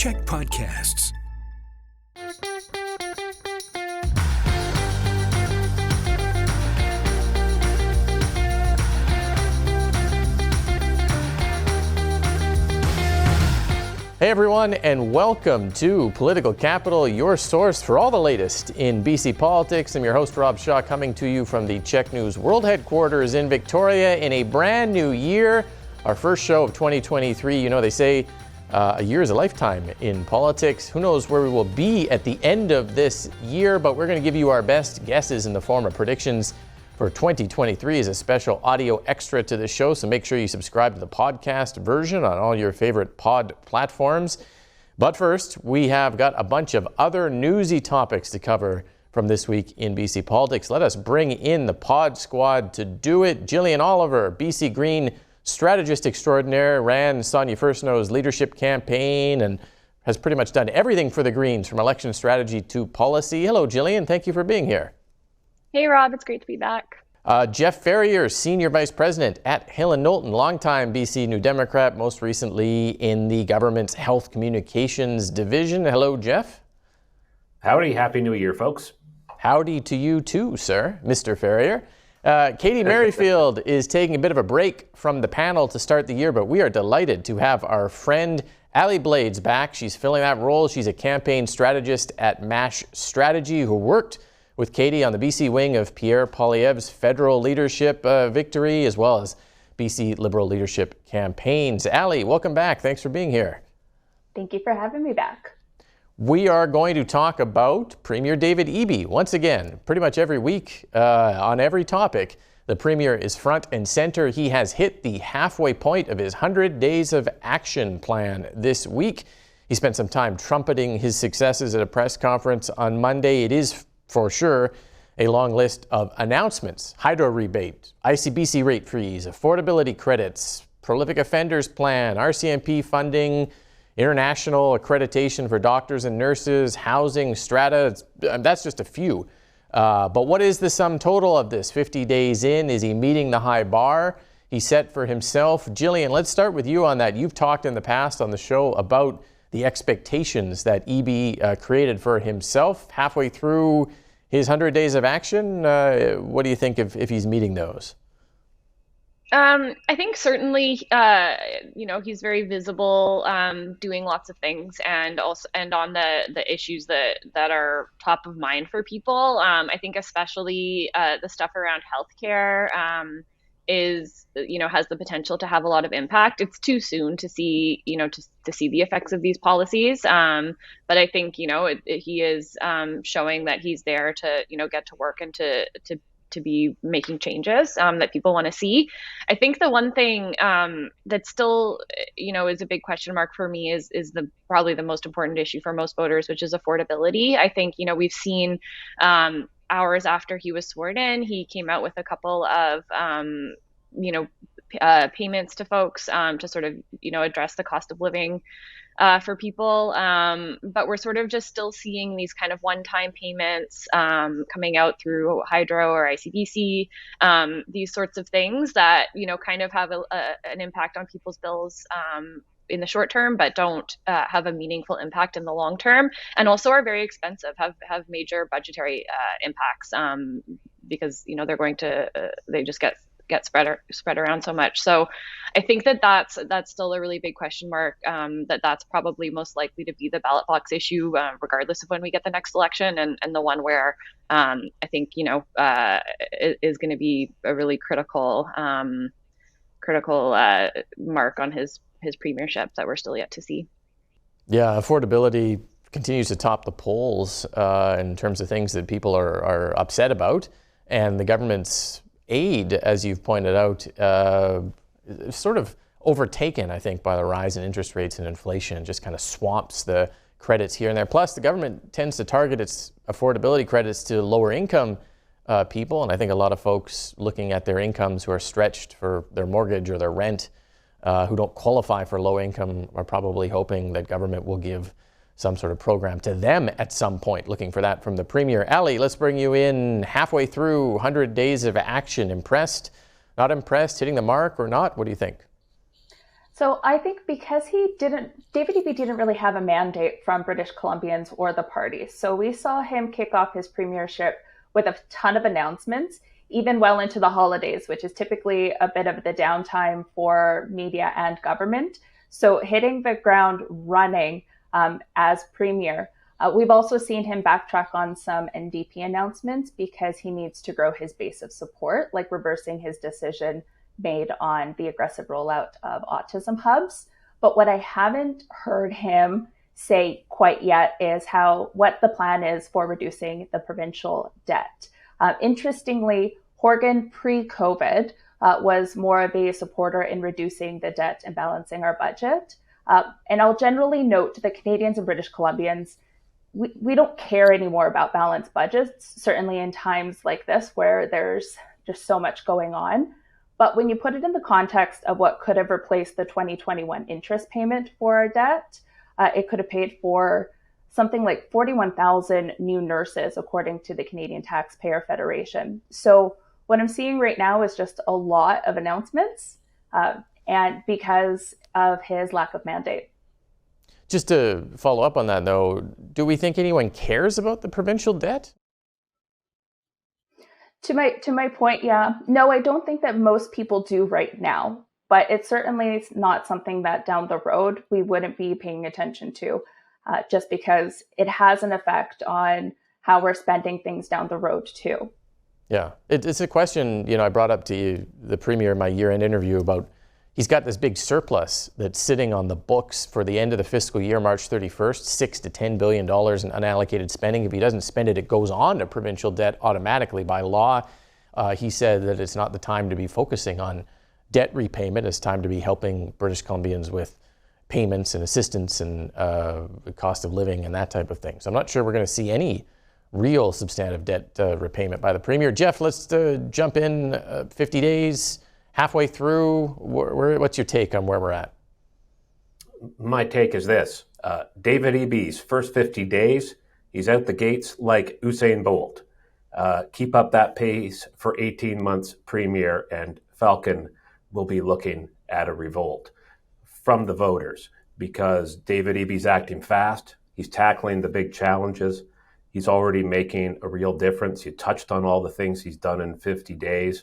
CHEK Podcasts. Hey everyone, and welcome to Political Capital, your source for all the latest in BC politics. I'm your host, Rob Shaw, coming to you from the CHEK News World Headquarters in Victoria in a brand new year. Our first show of 2023. You know, they say a year is a lifetime in politics. Who knows where we will be at the end of this year, but we're going to give you our best guesses in the form of predictions for 2023 as a special audio extra to the show, so make sure you subscribe to the podcast version on all your favorite pod platforms. But first, we have got a bunch of other newsy topics to cover from this week in BC politics. Let us bring in the pod squad to do it. Jillian Oliver, BC Green strategist extraordinaire, ran Sonia Furstenau's leadership campaign and has pretty much done everything for the Greens, from election strategy to policy. Hello, Jillian. Thank you for being here. Hey, Rob. It's great to be back. Jeff Ferrier, Senior Vice President at Hill & Knowlton, longtime BC New Democrat, most recently in the government's Health Communications Division. Hello, Jeff. Howdy. Happy New Year, folks. Howdy to you too, sir, Mr. Ferrier. Katie Merrifield is taking a bit of a break from the panel to start the year, but we are delighted to have our friend Allie Blades back. She's filling that role. She's a campaign strategist at MASH Strategy who worked with Katie on the BC wing of Pierre Poilievre's federal leadership victory, as well as BC Liberal leadership campaigns. Allie, welcome back. Thanks for being here. Thank you for having me back. We are going to talk about Premier David Eby. Once again, pretty much every week on every topic, the Premier is front and center. He has hit the halfway point of his 100 Days of Action plan this week. He spent some time trumpeting his successes at a press conference on Monday. It is for sure a long list of announcements: hydro rebate, ICBC rate freeze, affordability credits, prolific offenders plan, RCMP funding, international accreditation for doctors and nurses, housing, strata. That's just a few. But what is the sum total of this 50 days in? Is he meeting the high bar he set for himself? Jillian, let's start with you on that. You've talked in the past on the show about the expectations that Eby created for himself halfway through his 100 days of action. What do you think if he's meeting those? I think certainly, he's very visible, doing lots of things, and on the issues that are top of mind for people. I think especially the stuff around healthcare has the potential to have a lot of impact. It's too soon to see, to see the effects of these policies. But I think, he is showing that he's there to, get to work and to be making changes that people want to see. I think the one thing that still, is a big question mark for me is probably the most important issue for most voters, which is affordability. I think, we've seen hours after he was sworn in, he came out with a couple of, payments to folks to sort of, address the cost of living for people. But we're sort of just still seeing these kind of one-time payments coming out through hydro or ICBC, these sorts of things that, kind of have an impact on people's bills in the short term, but don't have a meaningful impact in the long term, and also are very expensive, have major budgetary impacts because, they're going to, they just get spread around so much. So I think that's still a really big question mark, that's probably most likely to be the ballot box issue, regardless of when we get the next election, and the one where I think, is going to be a really critical mark on his premiership that we're still yet to see. Yeah, affordability continues to top the polls in terms of things that people are upset about, and the government's aid, as you've pointed out, sort of overtaken, I think, by the rise in interest rates and inflation. Just kind of swamps the credits here and there. Plus, the government tends to target its affordability credits to lower income people, and I think a lot of folks looking at their incomes who are stretched for their mortgage or their rent, who don't qualify for low income, are probably hoping that government will give some sort of program to them at some point, looking for that from the Premier. Allie, let's bring you in halfway through 100 days of action. Impressed, not impressed, hitting the mark or not? What do you think? So I think because David Eby didn't really have a mandate from British Columbians or the party. So we saw him kick off his premiership with a ton of announcements, even well into the holidays, which is typically a bit of the downtime for media and government. So hitting the ground running as premier. We've also seen him backtrack on some NDP announcements because he needs to grow his base of support, like reversing his decision made on the aggressive rollout of autism hubs. But what I haven't heard him say quite yet is what the plan is for reducing the provincial debt. Interestingly, Horgan pre-COVID was more of a supporter in reducing the debt and balancing our budget. And I'll generally note that Canadians and British Columbians, we don't care anymore about balanced budgets, certainly in times like this where there's just so much going on. But when you put it in the context of what could have replaced the 2021 interest payment for our debt, it could have paid for something like 41,000 new nurses, according to the Canadian Taxpayer Federation. So what I'm seeing right now is just a lot of announcements, and because of his lack of mandate. Just to follow up on that, though, do we think anyone cares about the provincial debt? To my point, yeah. No, I don't think that most people do right now, but it's certainly not something that down the road we wouldn't be paying attention to, just because it has an effect on how we're spending things down the road too. Yeah, it's a question, I brought up to you, the Premier, in my year-end interview about he's got this big surplus that's sitting on the books for the end of the fiscal year, March 31st, $6 to $10 billion in unallocated spending. If he doesn't spend it, it goes on to provincial debt automatically by law. He said that it's not the time to be focusing on debt repayment. It's time to be helping British Columbians with payments and assistance and cost of living and that type of thing. So I'm not sure we're going to see any real substantive debt repayment by the Premier. Jeff, let's jump in 50 days. Halfway through, what's your take on where we're at? My take is this. David Eby's first 50 days, he's out the gates like Usain Bolt. Keep up that pace for 18 months, Premier, and Falcon will be looking at a revolt from the voters because David Eby's acting fast. He's tackling the big challenges. He's already making a real difference. You touched on all the things he's done in 50 days.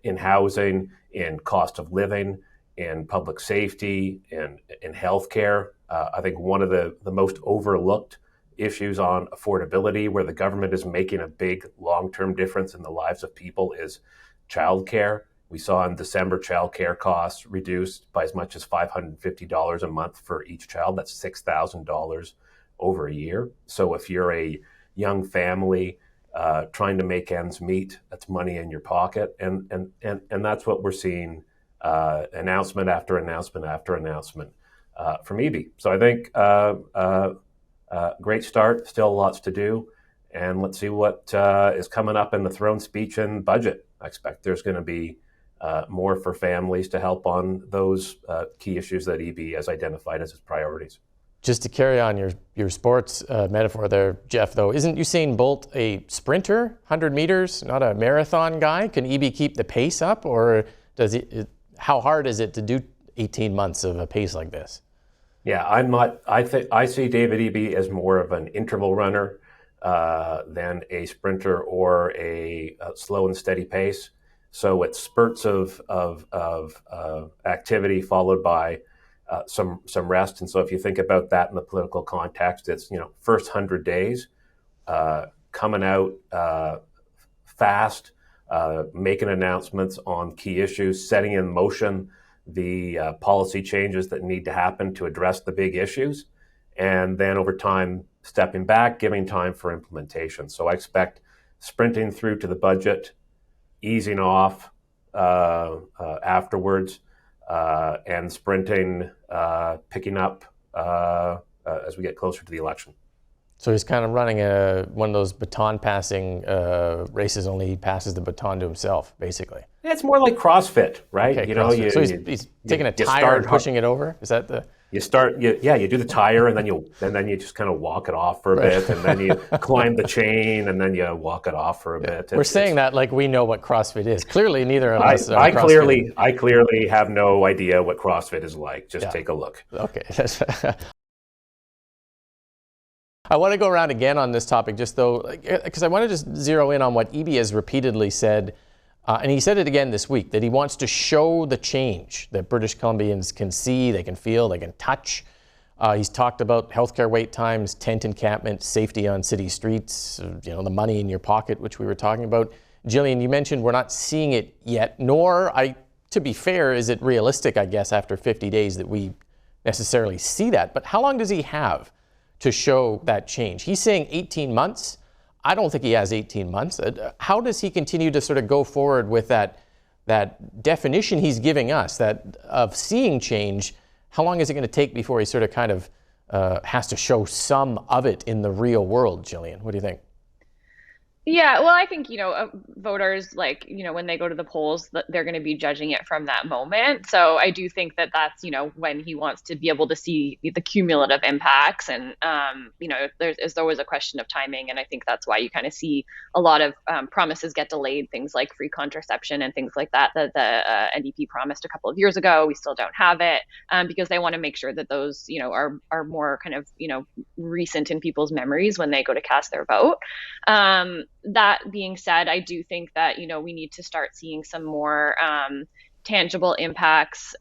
In housing, in cost of living, in public safety, in healthcare. I think one of the most overlooked issues on affordability, where the government is making a big long-term difference in the lives of people, is childcare. We saw in December childcare costs reduced by as much as $550 a month for each child. That's $6,000 over a year. So if you're a young family trying to make ends meet, that's money in your pocket, and that's what we're seeing, announcement after announcement after announcement from Eby. So I think great start, still lots to do, and let's see what is coming up in the throne speech and budget. I expect there's going to be more for families to help on those key issues that Eby has identified as his priorities. Just to carry on your sports metaphor there, Jeff, though, isn't Usain Bolt a sprinter, 100 meters, not a marathon guy? Can Eby keep the pace up, or how hard is it to do 18 months of a pace like this? Yeah, I see David Eby as more of an interval runner than a sprinter or a slow and steady pace. So it's spurts of activity followed by some rest. And so if you think about that in the political context, it's, first 100 days, coming out fast, making announcements on key issues, setting in motion the policy changes that need to happen to address the big issues, and then over time, stepping back, giving time for implementation. So I expect sprinting through to the budget, easing off afterwards, and sprinting, picking up as we get closer to the election. So he's kind of running one of those baton passing races, only he passes the baton to himself, basically. It's more like CrossFit, right? Okay, CrossFit. So he's taking a tire and pushing it over? Is that the... You start, you do the tire, and then you just kind of walk it off for a bit, and then you climb the chain, and then you walk it off for a bit. We're saying that like we know what CrossFit is. Clearly, neither of us are I CrossFit. clearly have no idea what CrossFit is like. Just take a look. Okay. I want to go around again on this topic, just though, because I want to just zero in on what Eby has repeatedly said. And he said it again this week, that he wants to show the change that British Columbians can see, they can feel, they can touch. He's talked about healthcare wait times, tent encampment, safety on city streets, the money in your pocket, which we were talking about. Jillian, you mentioned we're not seeing it yet, nor, to be fair, is it realistic, I guess, after 50 days that we necessarily see that. But how long does he have to show that change? He's saying 18 months. I don't think he has 18 months. How does he continue to sort of go forward with that definition he's giving us of seeing change? How long is it going to take before he sort of kind of has to show some of it in the real world, Jillian? What do you think? Yeah, well, I think, voters, when they go to the polls, they're going to be judging it from that moment. So I do think that that's, when he wants to be able to see the cumulative impacts. And, there's always a question of timing. And I think that's why you kind of see a lot of promises get delayed, things like free contraception and things like that the NDP promised a couple of years ago. We still don't have it because they want to make sure that those, are more kind of, recent in people's memories when they go to cast their vote. That being said, I do think that, we need to start seeing some more tangible impacts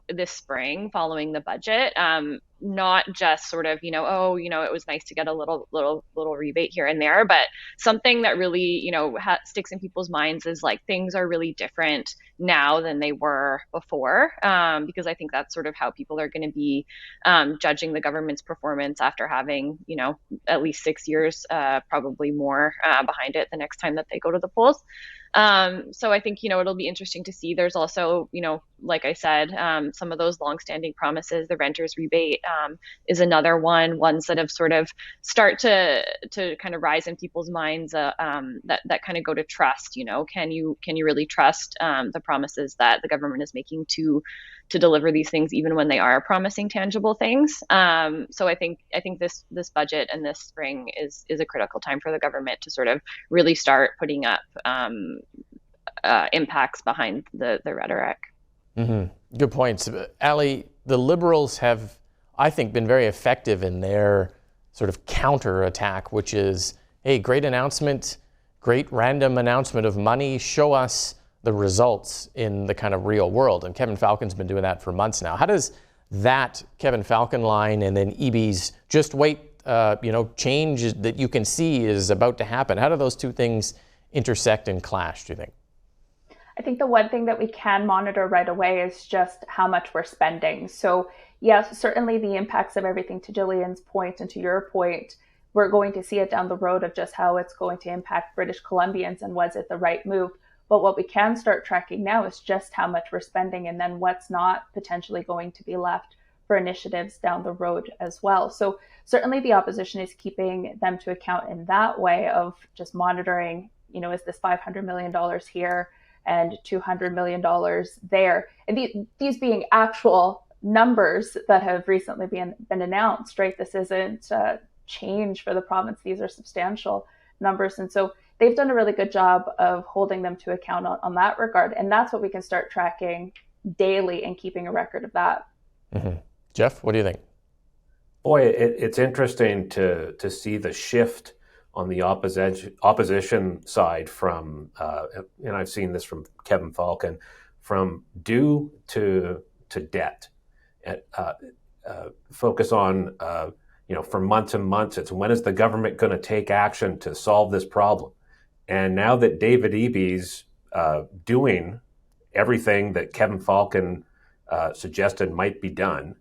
this spring following the budget. Not just sort of, it was nice to get a little rebate here and there, but something that really, sticks in people's minds is like things are really different now than they were before, because I think that's sort of how people are going to be judging the government's performance after having, at least 6 years, probably more behind it the next time that they go to the polls. So I think, it'll be interesting to see. There's also, like I said, some of those longstanding promises, the renter's rebate is another ones that have sort of start to kind of rise in people's minds that kind of go to trust. Can you really trust the promises that the government is making to deliver these things, even when they are promising tangible things? So I think this budget and this spring is a critical time for the government to sort of really start putting up impacts behind the rhetoric. Mm-hmm. Good points. Allie, the Liberals have, I think, been very effective in their sort of counter-attack, which is, hey, great announcement, great random announcement of money, show us the results in the kind of real world. And Kevin Falcon's been doing that for months now. How does that Kevin Falcon line and then Eby's just wait, change that you can see is about to happen, how do those two things intersect and clash, do you think? I think the one thing that we can monitor right away is just how much we're spending. So yes, certainly the impacts of everything, to Jillian's point and to your point, we're going to see it down the road of just how it's going to impact British Columbians and was it the right move. But what we can start tracking now is just how much we're spending and then what's not potentially going to be left for initiatives down the road as well. So certainly the opposition is keeping them to account in that way of just monitoring, is this $500 million here and $200 million there? And these being actual numbers that have recently been announced, right? This isn't change for the province. These are substantial numbers. And so they've done a really good job of holding them to account on that regard. And that's what we can start tracking daily and keeping a record of that. Mm-hmm. Jeff, what do you think? Boy, it's interesting to see the shift on the opposition side from, and I've seen this from Kevin Falcon, from due to debt. Focus on, for months and months, it's when is the government going to take action to solve this problem? And now that David Eby's doing everything that Kevin Falcon suggested might be done,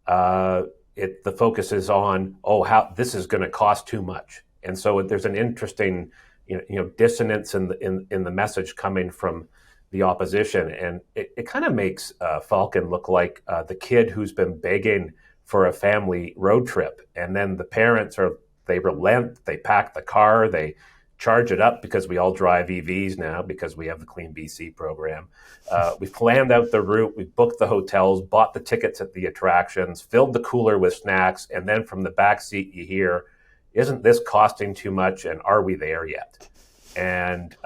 the focus is on, how this is going to cost too much. And so there's an interesting, dissonance in the message coming from the opposition, and it kind of makes Falcon look like the kid who's been begging for a family road trip, and then the parents they relent, they pack the car, they charge it up because we all drive EVs now because we have the Clean BC program. We've planned out the route, we've booked the hotels, bought the tickets at the attractions, filled the cooler with snacks, and then from the back seat you hear, isn't this costing too much and are we there yet? And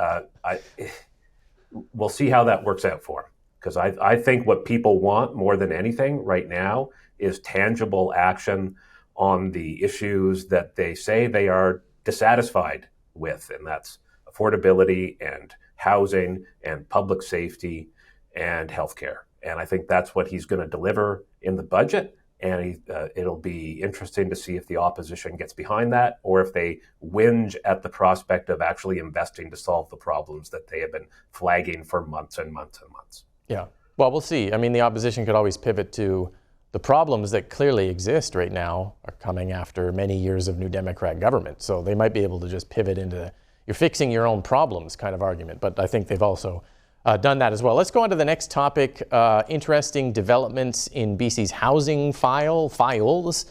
we'll see how that works out for them. Because I think what people want more than anything right now is tangible action on the issues that they say they are dissatisfied with, and that's affordability and housing and public safety and healthcare. And I think that's what he's going to deliver in the budget. And it'll be interesting to see if the opposition gets behind that or if they whinge at the prospect of actually investing to solve the problems that they have been flagging for months and months and months. Yeah, well, we'll see. I mean, the opposition could always pivot to the problems that clearly exist right now are coming after many years of New Democrat government. So they might be able to just pivot into you're fixing your own problems kind of argument. But I think they've also done that as well. Let's go on to the next topic. Interesting developments in BC's housing files.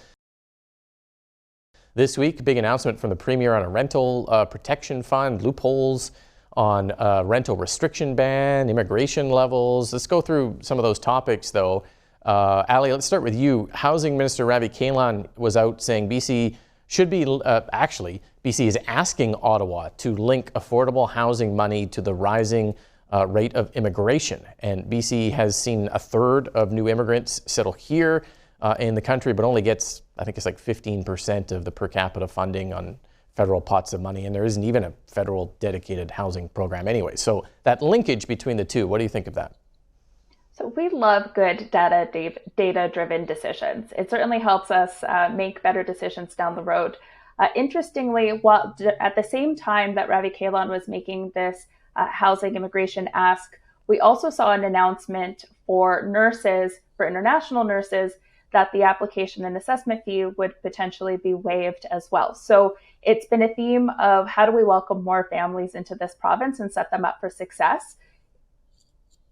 This week, big announcement from the Premier on a rental protection fund, loopholes on rental restriction ban, immigration levels. Let's go through some of those topics, though. Allie, let's start with you. Housing Minister Ravi Kahlon was out saying BC should be, BC is asking Ottawa to link affordable housing money to the rising rate of immigration. And BC has seen a third of new immigrants settle here in the country, but only gets, I think it's like 15% of the per capita funding on federal pots of money. And there isn't even a federal dedicated housing program anyway. So that linkage between the two, what do you think of that? So we love good data-driven decisions. It certainly helps us make better decisions down the road. Interestingly, while at the same time that Ravi Kahlon was making this housing immigration ask, we also saw an announcement for nurses, for international nurses, that the application and assessment fee would potentially be waived as well. So it's been a theme of how do we welcome more families into this province and set them up for success.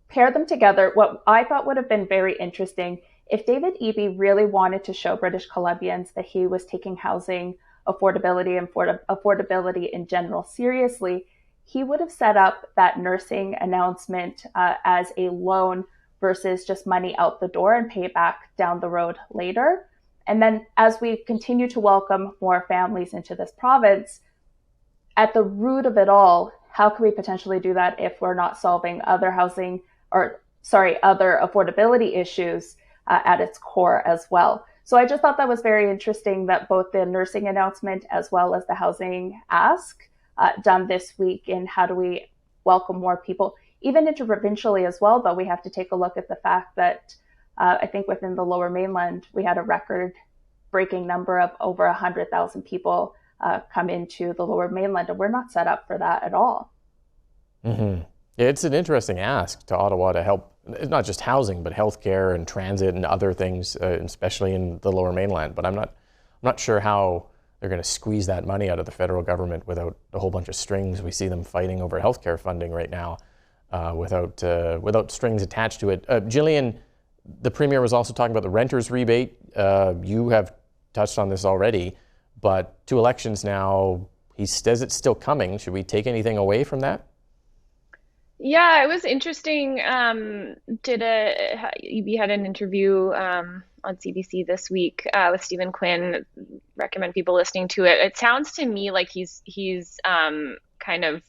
Pair them together. What I thought would have been very interesting, if David Eby really wanted to show British Columbians that he was taking housing affordability and affordability in general seriously, he would have set up that nursing announcement as a loan versus just money out the door and pay back down the road later. And then as we continue to welcome more families into this province, at the root of it all, how can we potentially do that if we're not solving other affordability issues at its core as well? So I just thought that was very interesting that both the nursing announcement as well as the housing ask done this week in how do we welcome more people, even interprovincially as well, though we have to take a look at the fact that I think within the Lower Mainland, we had a record-breaking number of over 100,000 people come into the Lower Mainland, and we're not set up for that at all. Mm-hmm. Yeah, it's an interesting ask to Ottawa to help, not just housing, but healthcare and transit and other things, especially in the Lower Mainland. But I'm not sure how they're going to squeeze that money out of the federal government without a whole bunch of strings. We see them fighting over healthcare funding right now without strings attached to it. Jillian, the Premier was also talking about the renters rebate. You have touched on this already, but 2 elections now, he says it's still coming. Should we take anything away from that? Yeah, it was interesting. Eby had an interview on CBC this week with Stephen Quinn. Recommend people listening to it. It sounds to me like he's kind of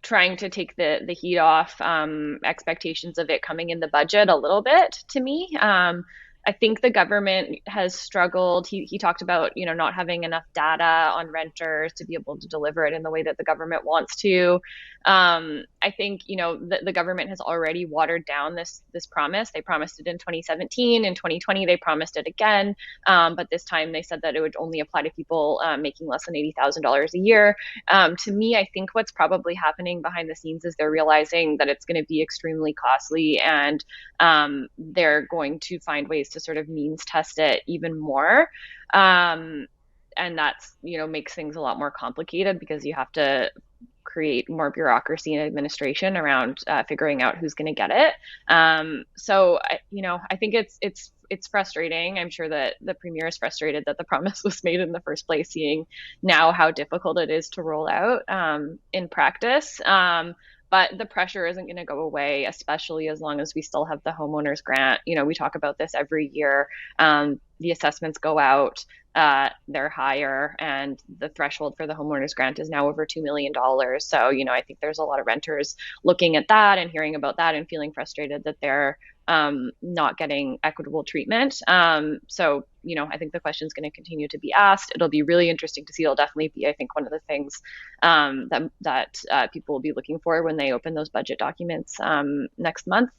trying to take the heat off expectations of it coming in the budget a little bit to me. I think the government has struggled. He talked about, not having enough data on renters to be able to deliver it in the way that the government wants to. I think, the government has already watered down this promise. They promised it in 2017. In 2020, they promised it again. But this time they said that it would only apply to people making less than $80,000 a year. To me, I think what's probably happening behind the scenes is they're realizing that it's going to be extremely costly, and they're going to find ways to sort of means test it even more. And that's, makes things a lot more complicated because you have to create more bureaucracy and administration around figuring out who's going to get it. So I think it's frustrating. I'm sure that the premier is frustrated that the promise was made in the first place, seeing now how difficult it is to roll out in practice. But the pressure isn't going to go away, especially as long as we still have the homeowners grant. We talk about this every year. The assessments go out, they're higher, and the threshold for the homeowners grant is now over $2 million. So, I think there's a lot of renters looking at that and hearing about that and feeling frustrated that they're not getting equitable treatment. So, I think the question is going to continue to be asked. It'll be really interesting to see. It'll definitely be, I think, one of the things that people will be looking for when they open those budget documents next month.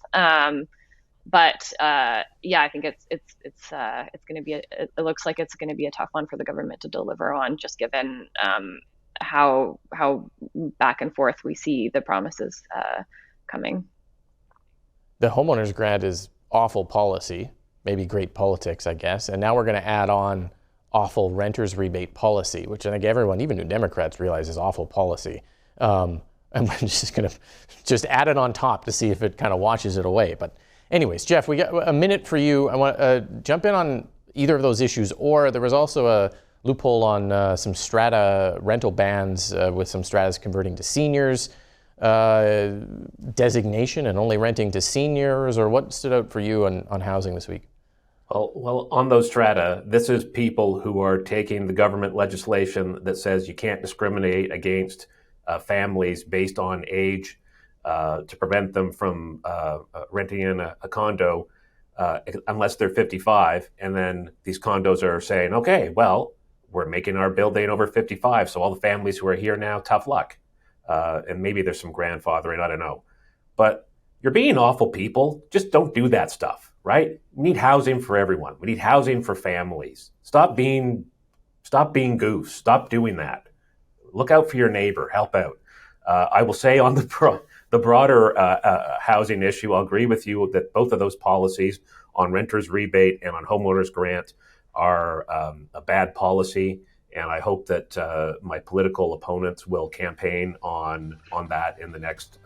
But I think it's going to be it looks like it's going to be a tough one for the government to deliver on, just given how back and forth we see the promises coming. The homeowners grant is awful policy, maybe great politics, I guess. And now we're going to add on awful renters rebate policy, which I think everyone, even New Democrats, realize is awful policy. And we're just going to add it on top to see if it kind of washes it away. But anyways, Jeff, we got a minute for you. I want to jump in on either of those issues, or there was also a loophole on some strata rental bans with some stratas converting to seniors. Designation and only renting to seniors, or what stood out for you on housing this week? Well, on those strata, this is people who are taking the government legislation that says you can't discriminate against families based on age to prevent them from renting in a condo unless they're 55. And then these condos are saying, okay, well, we're making our building over 55. So all the families who are here now, tough luck. And maybe there's some grandfathering, I don't know. But you're being awful people. Just don't do that stuff, right? We need housing for everyone. We need housing for families. Stop being goofs. Stop doing that. Look out for your neighbor. Help out. I will say on the broader housing issue, I'll agree with you that both of those policies on renters rebate and on homeowners grant are a bad policy. And I hope that my political opponents will campaign on that in the next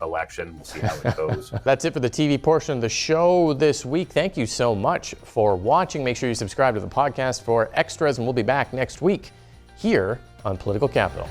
election. We'll see how it goes. That's it for the TV portion of the show this week. Thank you so much for watching. Make sure you subscribe to the podcast for extras, and we'll be back next week here on Political Capital.